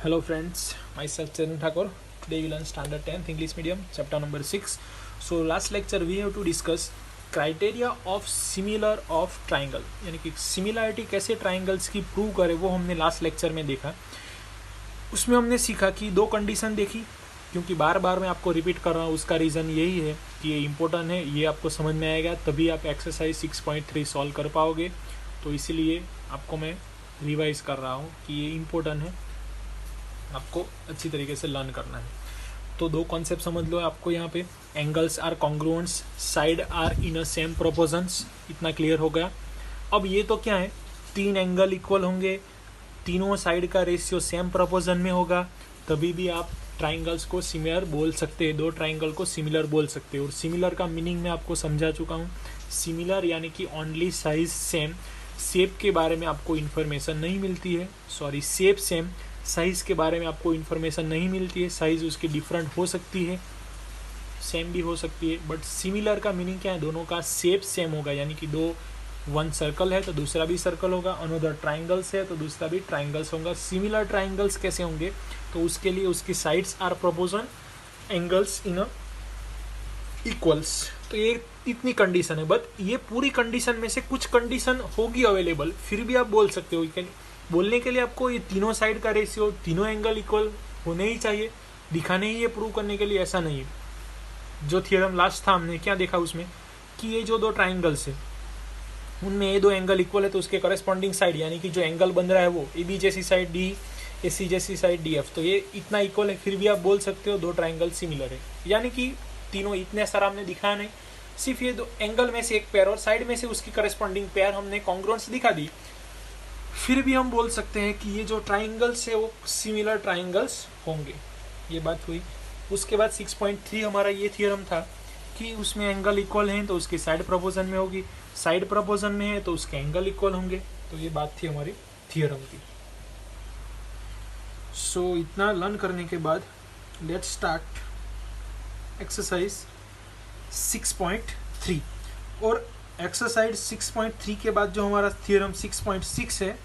Hello friends, myself Charan Thakur. Today we learn Standard 10th English Medium, chapter number 6. So last lecture we have to discuss criteria of similar of triangle, यानी कि similarity कैसे triangles की prove करे वो हमने last lecture में देखा. उसमें हमने सीखा कि दो कंडीशन देखी, क्योंकि बार बार मैं आपको रिपीट कर रहा हूँ. उसका रीज़न यही है कि ये इंपॉर्टेंट है, ये आपको समझ में आएगा तभी आप एक्सरसाइज 6.3 सॉल्व कर पाओगे. तो इसीलिए आपको मैं रिवाइज कर रहा हूँ कि ये इम्पोर्टेंट है, आपको अच्छी तरीके से लर्न करना है. तो दो कॉन्सेप्ट समझ लो आपको यहाँ पे. Angles are congruents, side are in a same proportions. इतना क्लियर हो गया. अब ये तो क्या है, तीन एंगल इक्वल होंगे, तीनों साइड का रेशियो सेम प्रोपोर्शन में होगा, तभी भी आप ट्राइंगल्स को सिमिलर बोल सकते हैं, दो ट्राइंगल को सिमिलर बोल सकते हैं. और सिमिलर का मीनिंग मैं आपको समझा चुका हूँ. सिमिलर यानी कि ओनली साइज सेम. शेप के बारे में आपको इन्फॉर्मेशन नहीं मिलती है, सॉरी शेप सेम. साइज़ के बारे में आपको इन्फॉर्मेशन नहीं मिलती है, साइज़ उसकी डिफरेंट हो सकती है, सेम भी हो सकती है. बट सिमिलर का मीनिंग क्या है, दोनों का शेप सेम होगा. यानी कि दो वन सर्कल है तो दूसरा भी सर्कल होगा, अनदर ट्राइंगल्स है तो दूसरा भी ट्राइंगल्स होगा. सिमिलर ट्राइंगल्स कैसे होंगे, तो उसके लिए उसकी sides are proportion, angles in equals. तो ये इतनी कंडीशन है. बट ये पूरी कंडीशन में से कुछ कंडीशन होगी अवेलेबल, फिर भी आप बोल सकते हो. बोलने के लिए आपको ये तीनों साइड का रेशियो, तीनों एंगल इक्वल होने ही चाहिए, दिखाने ही, ये प्रूव करने के लिए ऐसा नहीं है. जो थियरम लास्ट था हमने क्या देखा उसमें, कि ये जो दो ट्राइंगल्स है उनमें ये दो एंगल इक्वल है, तो उसके करस्पॉन्डिंग साइड यानी कि जो एंगल बन रहा है वो ए बी जैसी साइड डी, ए सी जैसी साइड डी एफ, तो ये इतना इक्वल है. फिर भी आप बोल सकते हो दो ट्राइंगल सिमिलर है. यानी कि तीनों इतने सारा हमने दिखाया नहीं, सिर्फ ये दो एंगल में से एक पेयर और साइड में से उसकी करस्पॉन्डिंग पेयर हमने कॉन्ग्रुएंस दिखा दी, फिर भी हम बोल सकते हैं कि ये जो ट्राइंगल्स है वो सिमिलर ट्राइंगल्स होंगे. ये बात हुई. उसके बाद 6.3 हमारा ये थियरम था कि उसमें एंगल इक्वल हैं तो उसकी साइड प्रोपोर्शन में होगी, साइड प्रोपोर्शन में है तो उसके एंगल इक्वल होंगे. तो ये बात थी हमारी थियरम की. सो इतना लर्न करने के बाद लेट्स स्टार्ट एक्सरसाइज 6.3. और एक्सरसाइज 6.3 के बाद जो हमारा थियरम 6.6 है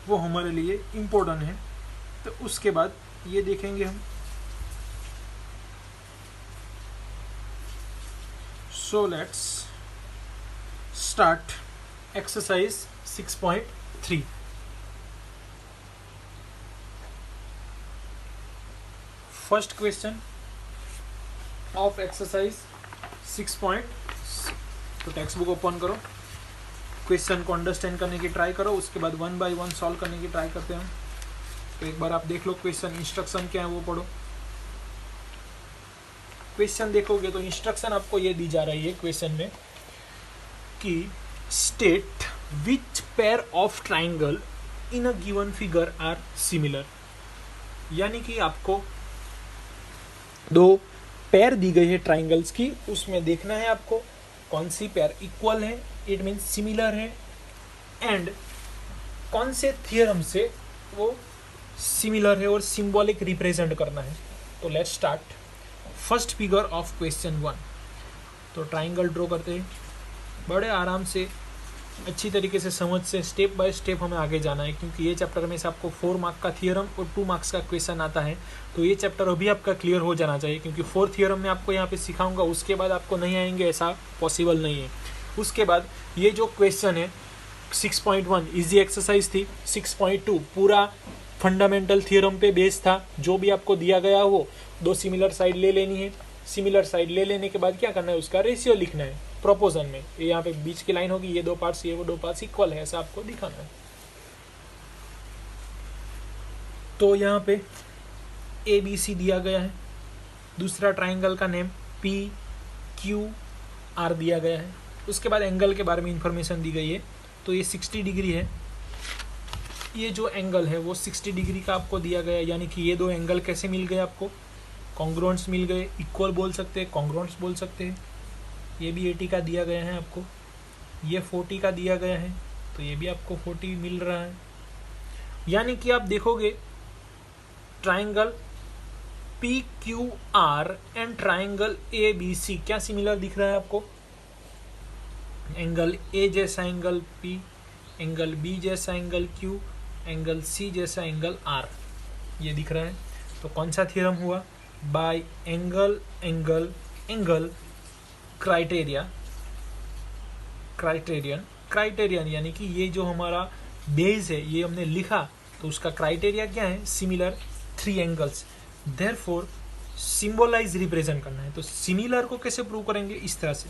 वो हमारे लिए इम्पोर्टेंट है. तो उसके बाद ये देखेंगे हम. So let's start exercise 6.3. First question of exercise 6.3. तो टेक्स्ट बुक ओपन करो, क्वेश्चन को अंडरस्टैंड करने की ट्राई करो, उसके बाद वन बाय वन सॉल्व करने की ट्राई करते हैं. तो एक बार आप देख लो क्वेश्चन, इंस्ट्रक्शन क्या है वो पढ़ो. क्वेश्चन देखोगे तो इंस्ट्रक्शन आपको ये दी जा रही है क्वेश्चन में कि state which pair of triangle in a given figure are similar. यानी कि आपको दो पेयर दी गई है ट्राइंगल्स की, उसमें देखना है आपको कौन सी पेयर इक्वल है, इट मीन्स सिमिलर है, एंड कौन से थियरम से वो सिमिलर है और सिंबॉलिक रिप्रेजेंट करना है. तो let's start. First figure of question 1. तो ट्राइंगल ड्रॉ करते हैं, बड़े आराम से अच्छी तरीके से समझ से स्टेप बाय स्टेप हमें आगे जाना है, क्योंकि ये चैप्टर में से आपको 4 मार्क का थियरम और 2 मार्क्स का क्वेश्चन आता है. तो ये चैप्टर अभी आपका क्लियर हो जाना चाहिए, क्योंकि 4 थियरम में आपको यहाँ पे सिखाऊंगा, उसके बाद आपको नहीं आएंगे ऐसा पॉसिबल नहीं है. उसके बाद ये जो क्वेश्चन है 6.1 इजी एक्सरसाइज थी. 6.2 पूरा फंडामेंटल थियरम पे बेस था. जो भी आपको दिया गया वो दो सिमिलर साइड ले लेनी है. सिमिलर साइड ले लेने के बाद क्या करना है, उसका रेशियो लिखना है प्रोपोर्शन में. ये यहाँ पे बीच की लाइन होगी, ये दो पार्ट्स, ये वो दो पार्ट्स इक्वल है, ऐसा आपको दिखाना है. तो यहाँ पे ए बी सी दिया गया है. दूसरा ट्राइंगल का नेम पी क्यू आर दिया गया है. उसके बाद एंगल के बारे में इंफॉर्मेशन दी गई है. तो ये 60 डिग्री है. ये जो एंगल है वो 60 डिग्री का आपको दिया गया है. यानी कि ये दो एंगल कैसे मिल गए आपको, कॉन्ग्रुएंट्स मिल गए. इक्वल बोल सकते हैं, कॉन्ग्रुएंट्स बोल सकते हैं. ये भी 80 का दिया गया है आपको, ये 40 का दिया गया है, तो ये भी आपको 40 मिल रहा है. यानी कि आप देखोगे triangle P Q R and triangle A B C क्या सिमिलर दिख रहा है आपको. एंगल ए जैसा एंगल पी, एंगल बी जैसा एंगल क्यू, एंगल सी जैसा एंगल आर. ये दिख रहा है। तो कौन सा थ्योरम हुआ? Bye angle angle angle criterion यानी कि ये जो हमारा बेस है ये हमने लिखा, तो उसका क्राइटेरिया क्या है? Similar three angles. Therefore symbolize represent करना है। तो सिमिलर को कैसे प्रूव करेंगे? इस तरह से,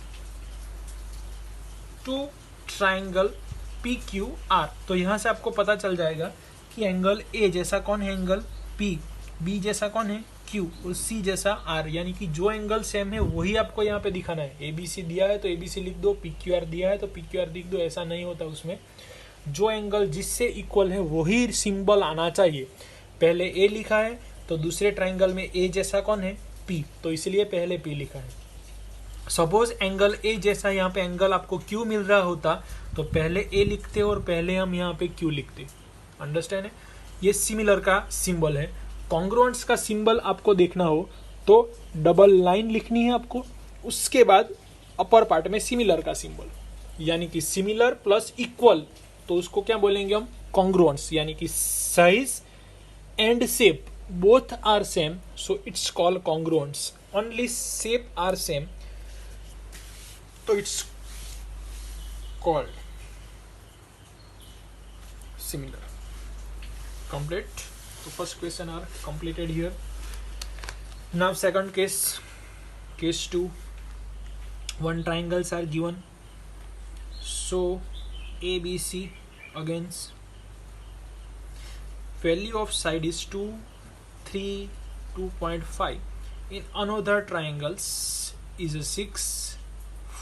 to triangle P Q R. तो यहां से आपको पता चल जाएगा कि एंगल ए जैसा कौन है? Angle P. बी जैसा कौन है? क्यू। और सी जैसा आर। यानी कि जो एंगल सेम है वही आपको यहाँ पे दिखाना है। ए बी सी दिया है तो ए बी सी लिख दो, पी क्यू आर दिया है तो पी क्यू आर लिख दो। ऐसा नहीं होता उसमें, जो एंगल जिससे इक्वल है वही सिंबल आना चाहिए। पहले ए लिखा है तो दूसरे ट्राइंगल में ए जैसा कौन है? पी, तो इसलिए पहले पी लिखा है। सपोज एंगल ए जैसा यहाँ पे एंगल आपको क्यू मिल रहा होता तो पहले ए लिखते और पहले हम यहाँ पे क्यू लिखते। अंडरस्टैंड है? ये सिमिलर का सिंबल है। कॉन्ग्रुएंस का सिंबल आपको देखना हो तो डबल लाइन लिखनी है आपको, उसके बाद अपर पार्ट में सिमिलर का सिंबल, यानी कि सिमिलर प्लस इक्वल, तो उसको क्या बोलेंगे हम? कॉन्ग्रुएंस। यानी कि size and shape both are same, so it's called congruence. Only shape are same, तो it's called similar. Complete. So first question are completed here. Now second case, case 2. One triangles are given. So ABC against value of side is 2, 3, 2.5. In another triangles is a 6,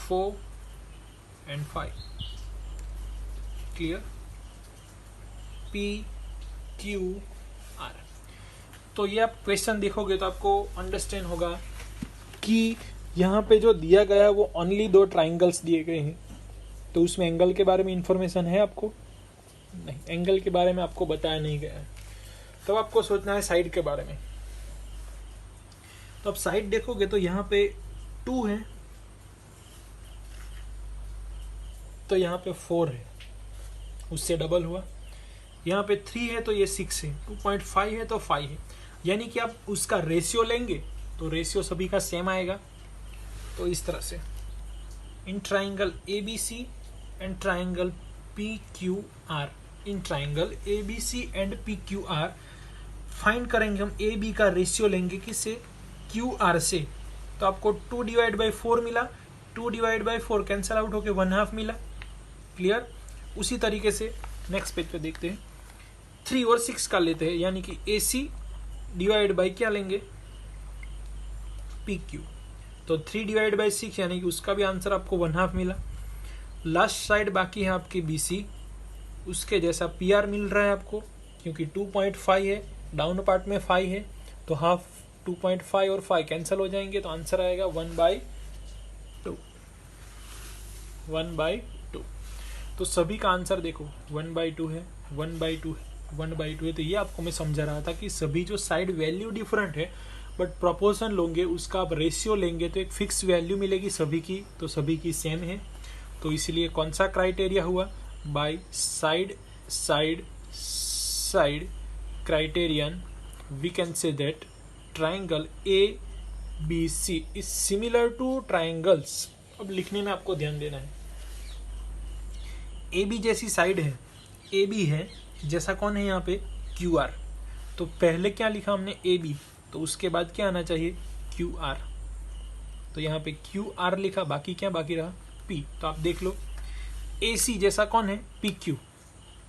4 and 5. Clear? P, Q, R. तो ये आप question देखोगे तो आपको understand होगा कि यहाँ पे जो दिया गया है वो ओनली दो ट्राइंगल्स दिए गए हैं। तो उसमें एंगल के बारे में इंफॉर्मेशन है आपको? नहीं, एंगल के बारे में आपको बताया नहीं गया है। तो आपको सोचना है साइड के बारे में। तो अब साइड देखोगे तो यहाँ पे 2 है, तो यहाँ पे 4 है, उससे डबल हुआ। यहाँ पे 3 है तो ये 6 है, 2.5 है तो 5 है। यानी कि आप उसका रेशियो लेंगे तो रेशियो सभी का सेम आएगा। तो इस तरह से in triangle ABC and triangle PQR, in triangle ABC and PQR find करेंगे हम। AB का रेशियो लेंगे किससे? QR से। तो आपको 2/4 मिला, 2/4 कैंसल आउट होके 1/2 मिला। क्लियर? उसी तरीके से नेक्स्ट पेज पे देखते हैं। 3 और 6 का लेते हैं, यानी कि AC डिवाइड बाई क्या लेंगे? PQ। तो 3/6 यानी कि उसका भी आंसर आपको 1/2 मिला। लास्ट साइड बाकी है आपकी BC, उसके जैसा PR मिल रहा है आपको, क्योंकि 2.5 है, डाउन पार्ट में 5 है, तो हाफ 2.5 और 5 कैंसिल हो जाएंगे, तो आंसर आएगा 1/2। 1/2। तो सभी का आंसर देखो 1/2 है, 1/2 है, 1/2 है। तो ये आपको मैं समझा रहा था कि सभी जो साइड वैल्यू डिफरेंट है बट प्रोपोर्शन लोगे, उसका आप रेशियो लेंगे तो एक फिक्स वैल्यू मिलेगी सभी की, तो सभी की सेम है। तो इसलिए कौन सा क्राइटेरिया हुआ? By side side side criterion we can say that triangle ABC is similar to triangles. अब लिखने में आपको ध्यान देना है। AB जैसी साइड है, AB है, जैसा कौन है यहाँ पे? QR। तो पहले क्या लिखा हमने? AB, तो उसके बाद क्या आना चाहिए? QR। तो यहाँ पे QR लिखा, बाकी क्या बाकी रहा? P। तो आप देख लो, AC जैसा कौन है? PQ।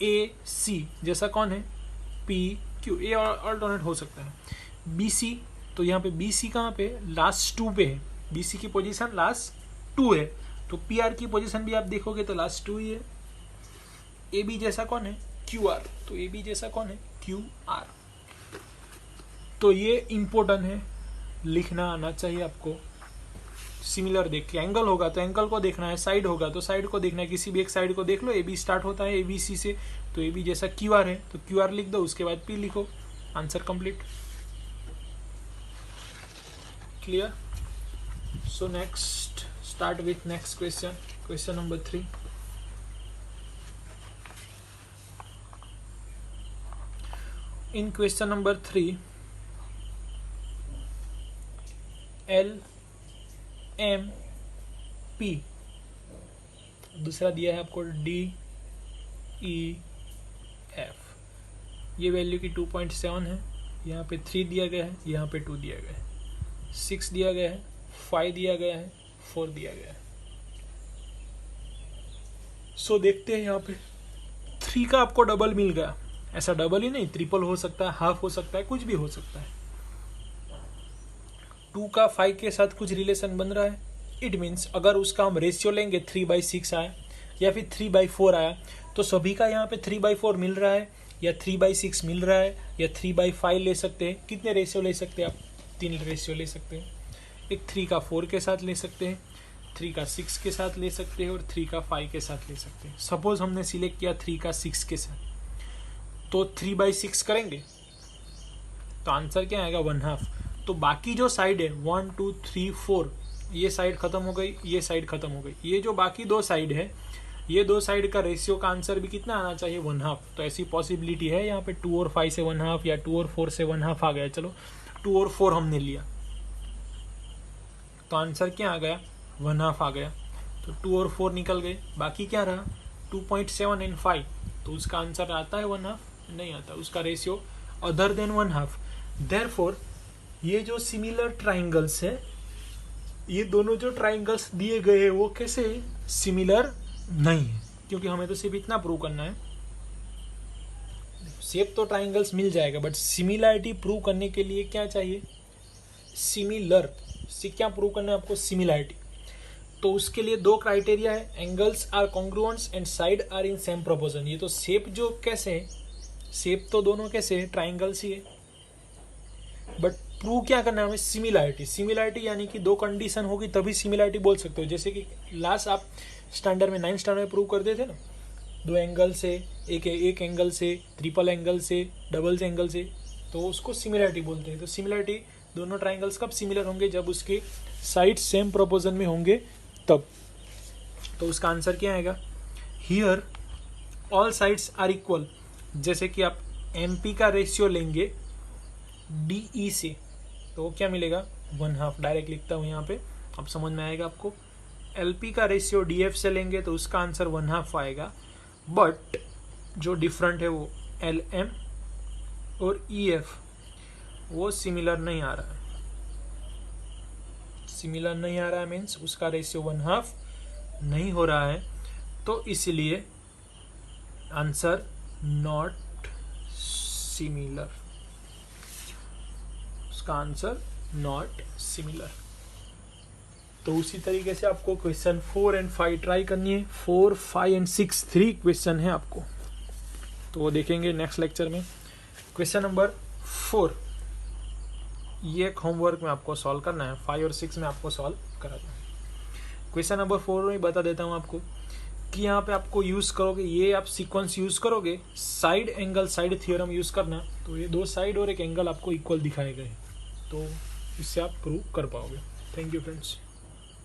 AC जैसा कौन है? PQ। ये ऑल्टरनेट हो सकता है। BC, तो यहाँ पे BC कहाँ पे? लास्ट 2 पे है। BC की पोजीशन लास्ट 2 है, तो PR की पोजीशन भी आप देखोगे तो लास्ट 2 ही है। AB जैसा कौन है? QR। तो AB जैसा कौन है? QR। तो ये इंपॉर्टेंट है, लिखना आना चाहिए आपको। सिमिलर देख के, एंगल होगा तो एंगल को देखना है, साइड होगा तो साइड को देखना है। किसी भी एक साइड को देख लो, AB स्टार्ट होता है ABC से, तो AB जैसा QR है तो QR लिख दो, उसके बाद P लिखो, answer complete. Clear? So next, start with next question, question number 3। In question number 3 LMP, दूसरा दिया है आपको DEF, ये वैल्यू की 2.7 है, यहाँ पे 3 दिया गया है, यहाँ पे 2 दिया गया है, 6 दिया गया है, 5 दिया गया है, 4 दिया गया है। सो देखते हैं यहाँ पे 3 का आपको डबल मिल गया, ऐसा डबल ही नहीं, ट्रिपल हो सकता है, हाफ हो सकता है, कुछ भी हो सकता है। 2 का 5 के साथ कुछ रिलेशन बन रहा है, इट मीन्स अगर उसका हम रेशियो लेंगे 3/6 आया या फिर 3/4 आया, तो सभी का यहाँ पे 3/4 मिल रहा है या 3/6 मिल रहा है या 3/5 ले सकते हैं। कितने रेशियो ले सकते हैं आप? 3 रेशियो ले सकते हैं। एक 3 का 4 के साथ ले सकते हैं, 3 का 6 के साथ ले सकते हैं और 3 का 5 के साथ ले सकते हैं। सपोज हमने सिलेक्ट किया 3 का 6 के साथ, तो 3/6 करेंगे तो आंसर क्या आएगा? 1/2। तो बाकी जो साइड है 1 2 3 4, ये साइड खत्म हो गई, ये साइड खत्म हो गई, ये जो बाकी 2 साइड है, ये 2 साइड का रेशियो का आंसर भी कितना आना चाहिए? 1/2। तो ऐसी पॉसिबिलिटी है यहाँ पे 2 और 5 से 1/2 या 2 और 4 से 1/2 आ गया। चलो 2 और 4 हमने लिया, तो आंसर क्या आ गया? 1/2 आ गया। तो 2 और 4 निकल गए, बाकी क्या रहा? 2.7 एंड 5, तो उसका आंसर आता है 1/2? नहीं आता, उसका रेशियो अदर देन 1/2। देयरफॉर ये जो सिमिलर ट्राइंगल्स है, ये दोनों जो ट्राइंगल्स दिए गए हैं वो कैसे सिमिलर नहीं है, क्योंकि हमें तो सिर्फ इतना प्रूव करना है। शेप तो ट्राइंगल्स मिल जाएगा, बट सिमिलैरिटी प्रूव करने के लिए क्या चाहिए? सिमिलर से क्या प्रूव करना है आपको? सिमिलैरिटी। तो उसके लिए 2 क्राइटेरिया है, angles are congruents and side are in same proportion. ये तो शेप जो कैसे है, शेप तो दोनों कैसे है? ट्राइंगल्स ही है, बट प्रूव क्या करना है हमें? सिमिलैरिटी। सिमिलैरिटी यानी कि 2 कंडीशन होगी तभी सिमिलैरिटी बोल सकते हो। जैसे कि लास्ट आप स्टैंडर्ड में 9th स्टैंडर्ड में प्रूव करते थे ना, 2 एंगल से, एक एंगल से, ट्रिपल एंगल से, डबल एंगल से, तो उसको सिमिलैरिटी बोलते हैं। तो सिमिलैरिटी, दोनों ट्राइंगल्स कब सिमिलर होंगे? जब उसके साइड सेम प्रोपोर्शन में होंगे तब। तो उसका आंसर क्या आएगा? Here all sides are equal. जैसे कि आप MP का रेशियो लेंगे DE से, तो क्या मिलेगा? 1/2। डायरेक्ट लिखता हूँ यहाँ पे, अब समझ में आएगा आपको। LP का रेशियो DF से लेंगे तो उसका आंसर 1/2 आएगा, बट जो डिफरेंट है वो LM और EF, वो सिमिलर नहीं आ रहा है। सिमिलर नहीं आ रहा है मीन्स उसका रेशियो 1/2 नहीं हो रहा है, तो इसलिए आंसर नॉट सिमिलर। उसका आंसर नॉट सिमिलर। तो उसी तरीके से आपको क्वेश्चन 4 एंड 5 ट्राई करनी है। 4, 5 एंड 6 3 क्वेश्चन है आपको, तो वो देखेंगे नेक्स्ट लेक्चर में। क्वेश्चन नंबर 4, ये एक होमवर्क में आपको सॉल्व करना है। 5 और 6 में आपको सॉल्व कराता हूँ। क्वेश्चन नंबर 4 में बता देता हूँ आपको कि यहाँ पे आपको यूज़ करोगे, ये आप सीक्वेंस यूज़ करोगे, side angle side theorem use करना। तो ये 2 साइड और एक एंगल आपको इक्वल दिखाए गए, तो इससे आप प्रूव कर पाओगे। Thank you friends.